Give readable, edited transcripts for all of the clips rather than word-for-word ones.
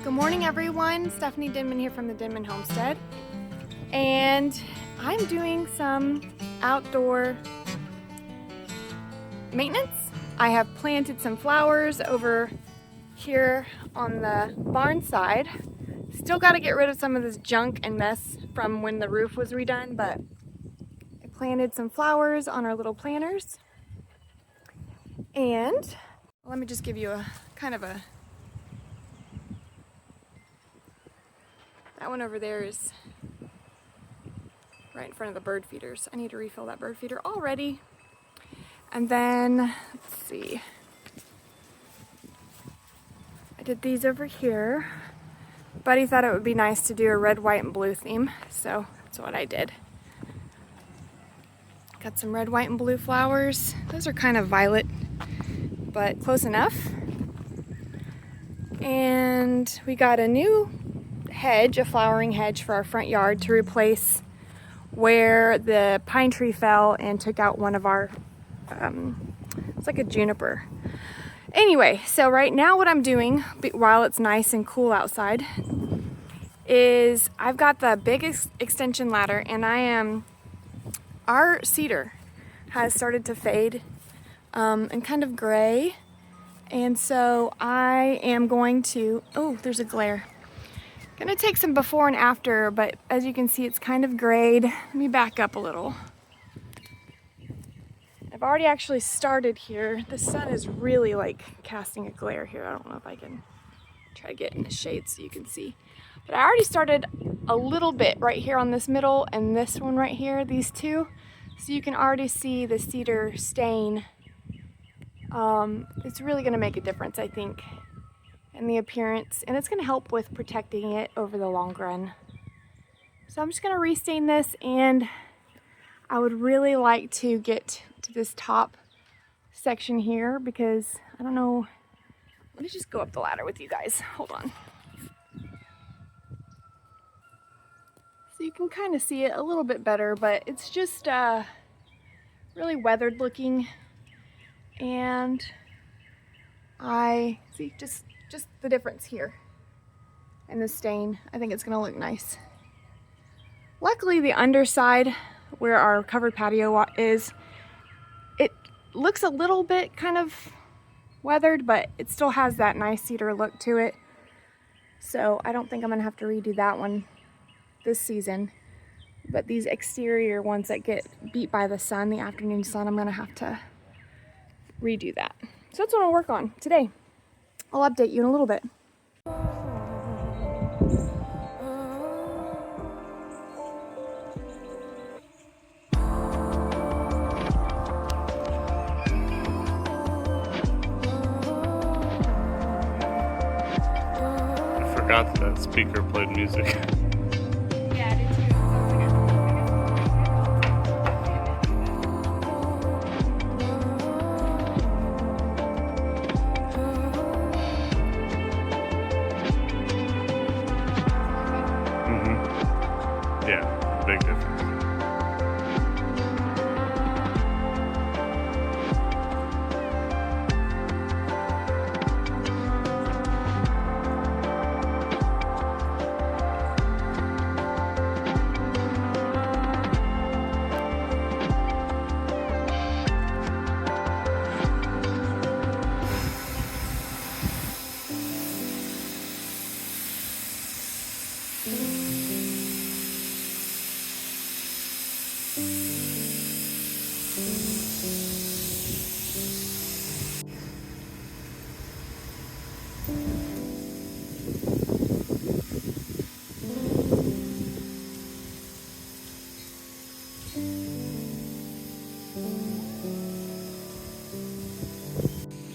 Good morning, everyone. Stephanie Denman here from the Denman Homestead, and I'm doing some outdoor maintenance. I have planted some flowers over here on the barn side. Still got to get rid of some of this junk and mess from when the roof was redone, but I planted some flowers on our little planters. And let me just give you a kind of a that one over there is right in front of the bird feeders. I need to refill that bird feeder already. And then, let's see. I did these over here. Buddy thought it would be nice to do a red, white, and blue theme, so that's what I did. Got some red, white, and blue flowers. Those are kind of violet, but close enough. And we got a new hedge, a flowering hedge for our front yard to replace where the pine tree fell and took out one of our, it's like a juniper. Anyway, so right now what I'm doing while it's nice and cool outside is I've got the biggest extension ladder, and our cedar has started to fade and kind of gray. And so I am going to, oh, there's a glare. Gonna take some before and after, but as you can see, it's kind of grayed. Let me back up a little. I've already actually started here. The sun is really like casting a glare here. I don't know if I can try to get in the shade so you can see. But I already started a little bit right here on this middle and this one right here, these two. So you can already see the cedar stain. It's really gonna make a difference, I think, in the appearance, and it's going to help with protecting it over the long run. So I'm just going to restain this, and I would really like to get to this top section here because I don't know. Let me just go up the ladder with you guys. Hold on. So you can kind of see it a little bit better, but it's just really weathered looking, and I see just the difference here and the stain. I think it's gonna look nice. Luckily, the underside where our covered patio is, it looks a little bit kind of weathered, but it still has that nice cedar look to it. So I don't think I'm gonna have to redo that one this season. But these exterior ones that get beat by the sun, the afternoon sun, I'm gonna have to redo that. So that's what I'll work on today. I'll update you in a little bit. I forgot that speaker played music. Yeah, I did too. Yeah, big difference.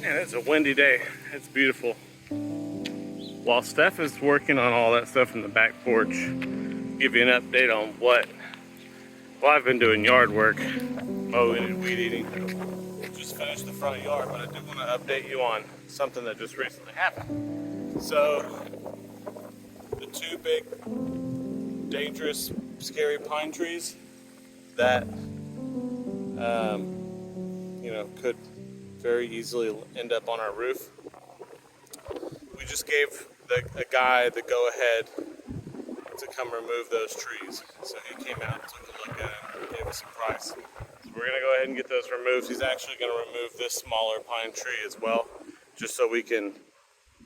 Man, it's a windy day. It's beautiful. While Steph is working on all that stuff in the back porch, give you an update on well, I've been doing yard work, mowing and weed eating. Just finished the front yard, but I did want to update you on something that just recently happened. So, the two big, dangerous, scary pine trees that, could very easily end up on our roof. We just gave a guy the go-ahead to come remove those trees. So he came out and took a look at it and gave us a price. So we're gonna go ahead and get those removed. He's actually gonna remove this smaller pine tree as well, just so we can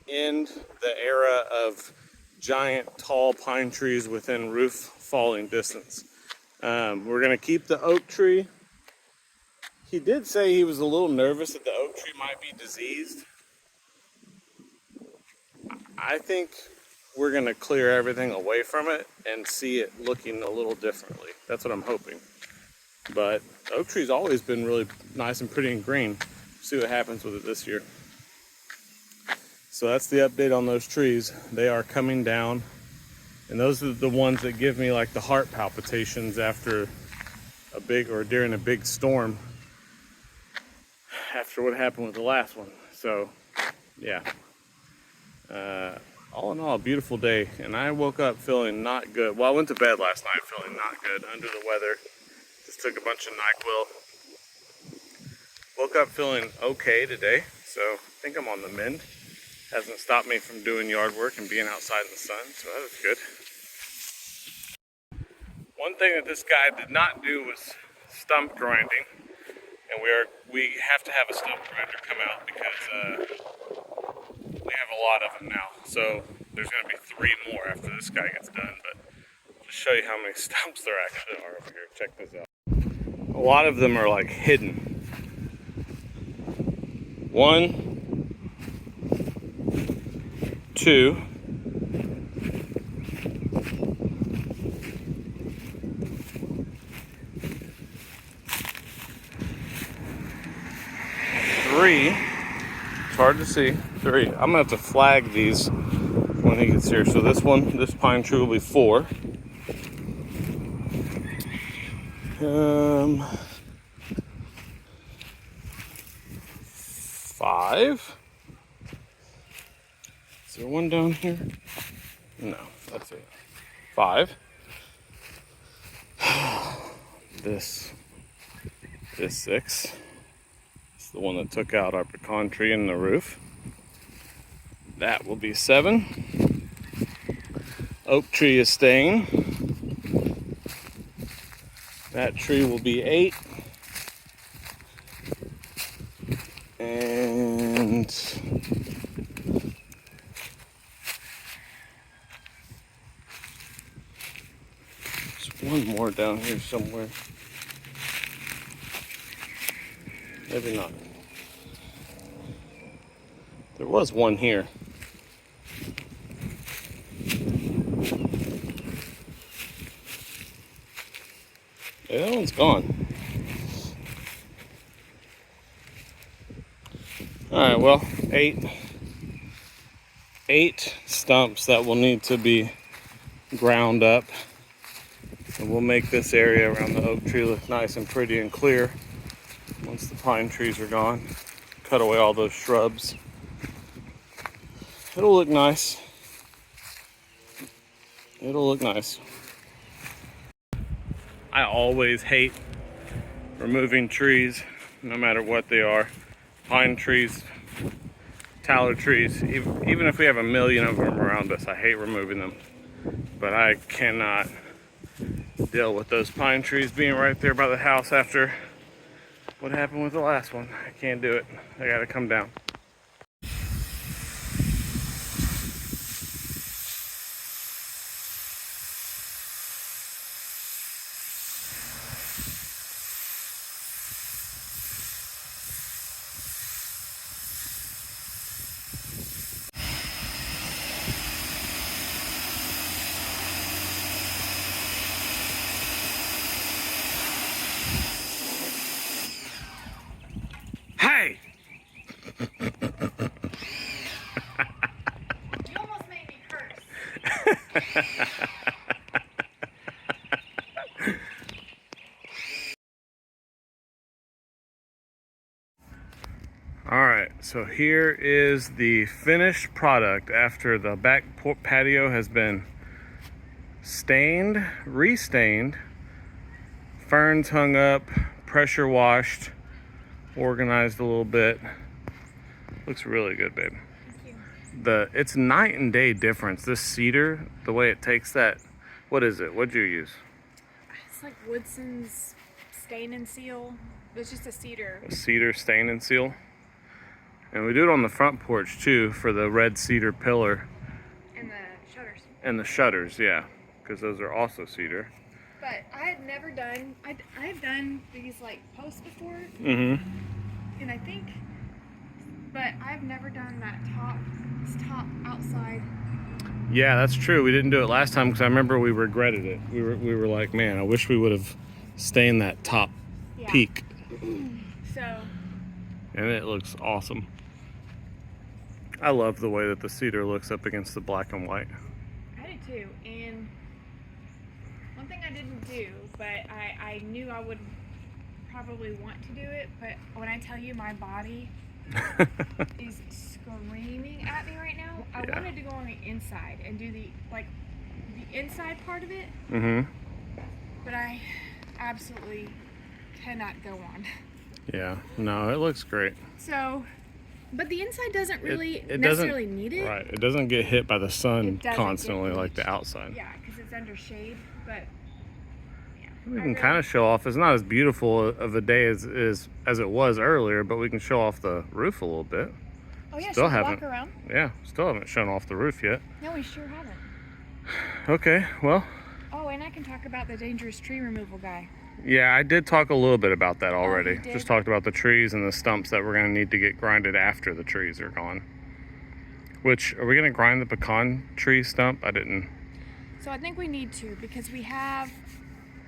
end the era of giant tall pine trees within roof falling distance. We're gonna keep the oak tree. He did say he was a little nervous that the oak tree might be diseased. I think we're gonna clear everything away from it and see it looking a little differently. That's what I'm hoping. But the oak tree's always been really nice and pretty and green. See what happens with it this year. So that's the update on those trees. They are coming down. And those are the ones that give me like the heart palpitations after a big, or during a big storm, after what happened with the last one. So yeah, all in all, a beautiful day. And I woke up feeling not good. Well, I went to bed last night feeling not good, under the weather. Just took a bunch of NyQuil. Woke up feeling okay today, so I think I'm on the mend. Hasn't stopped me from doing yard work and being outside in the sun, so that was good. One thing that this guy did not do was stump grinding, and we have to have a stump grinder come out because we have a lot of them now. So there's going to be 3 more after this guy gets done, but to show you how many stumps there actually are over here. Check this out. A lot of them are like hidden. 1, 2, 3. It's hard to see. 3. I'm gonna have to flag these when he gets here. So this pine tree will be 4. 5. Is there one down here? No, that's it. 5. This 6. It's the one that took out our pecan tree in the roof. That will be 7. Oak tree is staying. That tree will be 8. And there's one more down here somewhere. Maybe not. There was one here. Yeah, that one's gone. Alright, well, 8 stumps that will need to be ground up. And we'll make this area around the oak tree look nice and pretty and clear once the pine trees are gone. Cut away all those shrubs. It'll look nice. It'll look nice. I always hate removing trees, no matter what they are. Pine trees, tallow trees, even if we have a million of them around us, I hate removing them. But I cannot deal with those pine trees being right there by the house after what happened with the last one. I can't do it. They gotta come down. Hey! You almost made me curse. Alright, so here is the finished product after the back patio has been stained, restained, ferns hung up, pressure washed, organized a little bit. Looks really good, babe. Thank you. it's night and day difference. This cedar, the way it takes that, what is it? What'd you use? It's like Woodson's stain and seal. It's just a cedar. A cedar stain and seal. And we do it on the front porch too for the red cedar pillar. And the shutters. And the shutters, yeah, because those are also cedar. But I had never done, I've done these like posts before. Mm-hmm. And I think, but I've never done that this top outside. Yeah, that's true. We didn't do it last time because I remember we regretted it. We were like, man, I wish we would have stained that top peak. So. And it looks awesome. I love the way that the cedar looks up against the black and white. I do too. And one thing I didn't do, but I knew I would probably want to do it, but when I tell you my body is screaming at me right now, I wanted to go on the inside and do the inside part of it. Mm-hmm. But I absolutely cannot go on. Yeah, no, it looks great. So, but the inside doesn't really necessarily need it. Right, it doesn't get hit by the sun constantly like the outside. Yeah, because it's under shade, but yeah. We can kind of show off. It's not as beautiful of a day as it was earlier, but we can show off the roof a little bit. Oh yeah, still should we haven't. Walk around? Yeah, still haven't shown off the roof yet. No, we sure haven't. Okay, well. Oh, and I can talk about the dangerous tree removal guy. Yeah, I did talk a little bit about that already. Oh, just talked about the trees and the stumps that we're going to need to get grinded after the trees are gone. Which, are we going to grind the pecan tree stump? I didn't. So I think we need to, because we have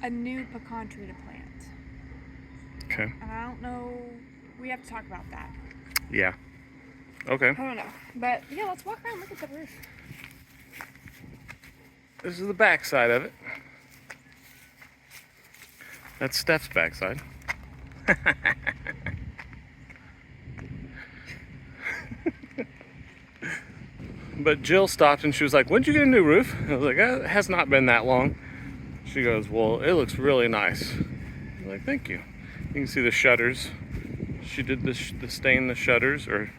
a new pecan tree to plant. Okay. And I don't know, we have to talk about that. Yeah. Okay. I don't know. But yeah, let's walk around and look at the roof. This is the back side of it. That's Steph's backside. But Jill stopped and she was like, "When'd you get a new roof?" I was like, "It has not been that long." She goes, "Well, it looks really nice." I'm like, "Thank you." You can see the shutters. She did the stain the shutters, or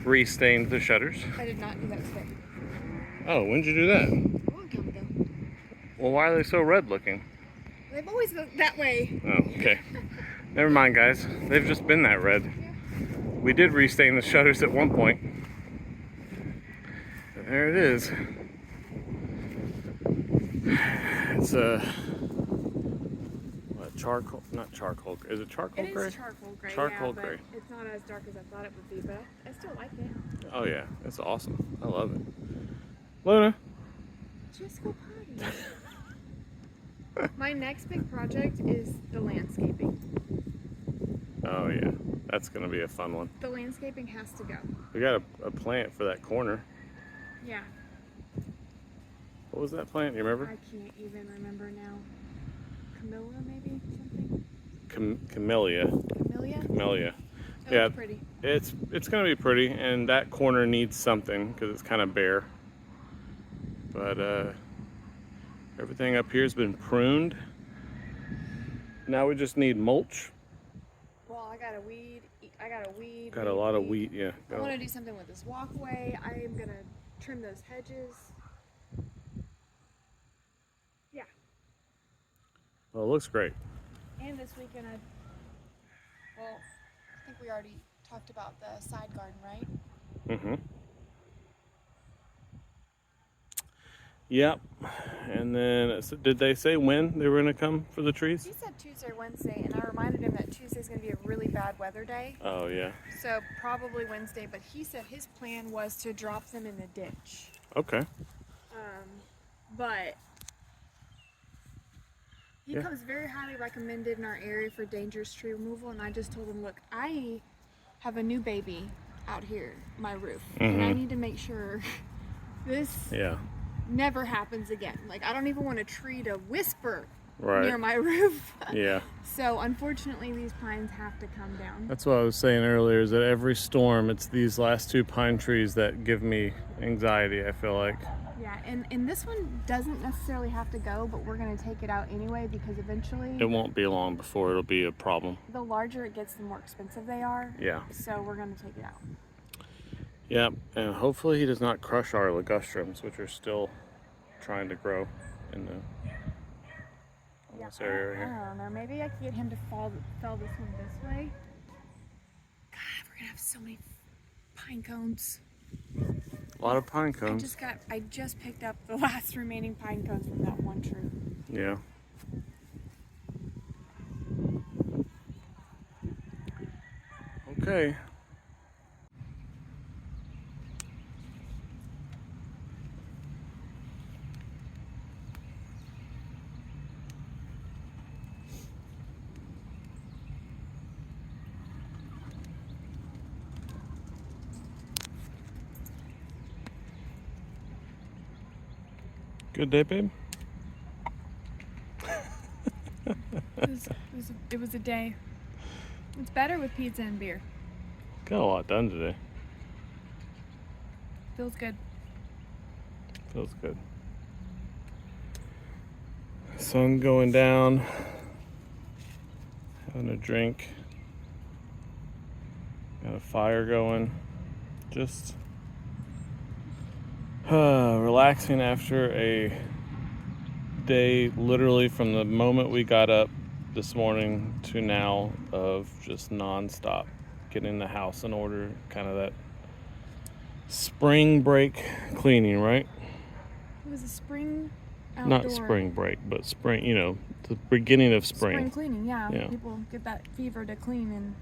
re-stained the shutters. I did not do that today. Oh, when'd you do that? A long time ago. Well, why are they so red looking? They've always been that way. Oh, okay. Never mind, guys. They've just been that red. Yeah. We did restain the shutters at one point. But there it is. It's a charcoal, not charcoal. Is it charcoal gray? It is charcoal gray. Charcoal yeah, gray. But it's not as dark as I thought it would be, but I still like it. Oh yeah, it's awesome. I love it. Luna. Just go potty. My next big project is the landscaping. Oh yeah, that's gonna be a fun one. The landscaping has to go. We got a plant for that corner. Yeah. What was that plant? You remember? I can't even remember now. Camilla, maybe something. Camellia. Camellia. Camellia. It Yeah, looks pretty. it's gonna be pretty, and that corner needs something because it's kind of bare. But everything up here has been pruned. Now we just need mulch. Well, I got a weed. Got a lot of wheat, yeah. I want to do something with this walkway. I am gonna trim those hedges. Yeah. Well, it looks great. And this weekend, I think we already talked about the side garden, right? Mm-hmm. Yep. And then, did they say when they were going to come for the trees? He said Tuesday or Wednesday, and I reminded him that Tuesday's going to be a really bad weather day. Oh, yeah. So probably Wednesday, but he said his plan was to drop them in the ditch. Okay. But he comes very highly recommended in our area for dangerous tree removal, and I just told him, look, I have a new baby out here, my roof, and I need to make sure this never happens again. Like, I don't even want a tree to whisper near my roof. Yeah. So unfortunately, these pines have to come down. That's what I was saying earlier, is that every storm, it's these last two pine trees that give me anxiety, I feel like. Yeah, and this one doesn't necessarily have to go, but we're going to take it out anyway because eventually... It won't be long before it'll be a problem. The larger it gets, the more expensive they are. Yeah. So we're going to take it out. Yep, and hopefully he does not crush our ligustrums, which are still trying to grow in this area I here. don't know. Maybe I could get him to fell this one this way. God, we're gonna have so many pine cones. A lot of pine cones. I just picked up the last remaining pine cones from that one tree. Yeah. Okay. Good day, babe. It was a day. It's better with pizza and beer. Got a lot done today. Feels good. Feels good. Sun going down. Having a drink. Got a fire going. Just relaxing after a day, literally from the moment we got up this morning to now, of just non-stop getting the house in order. Kind of that spring break cleaning, right? It was a spring outdoor. Not spring break, but spring, you know, the beginning of spring. Spring cleaning, yeah. Yeah. People get that fever to clean and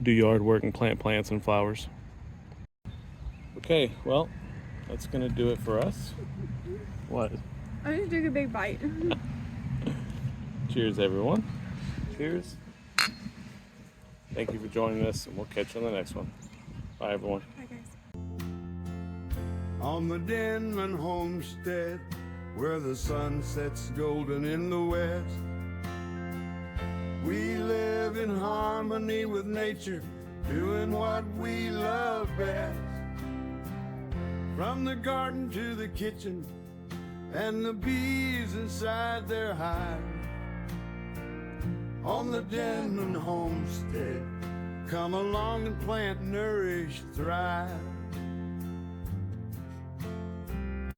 do yard work and plant plants and flowers. Okay, well, that's gonna do it for us. What? I just took a big bite. Cheers, everyone. Cheers. Thank you for joining us, and we'll catch you on the next one. Bye, everyone. Bye, guys. On the Denman Homestead, where the sun sets golden in the west, we live in harmony with nature, doing what we love best. From the garden to the kitchen, and the bees inside their hive. On the Denman Homestead, come along and plant, nourish, thrive.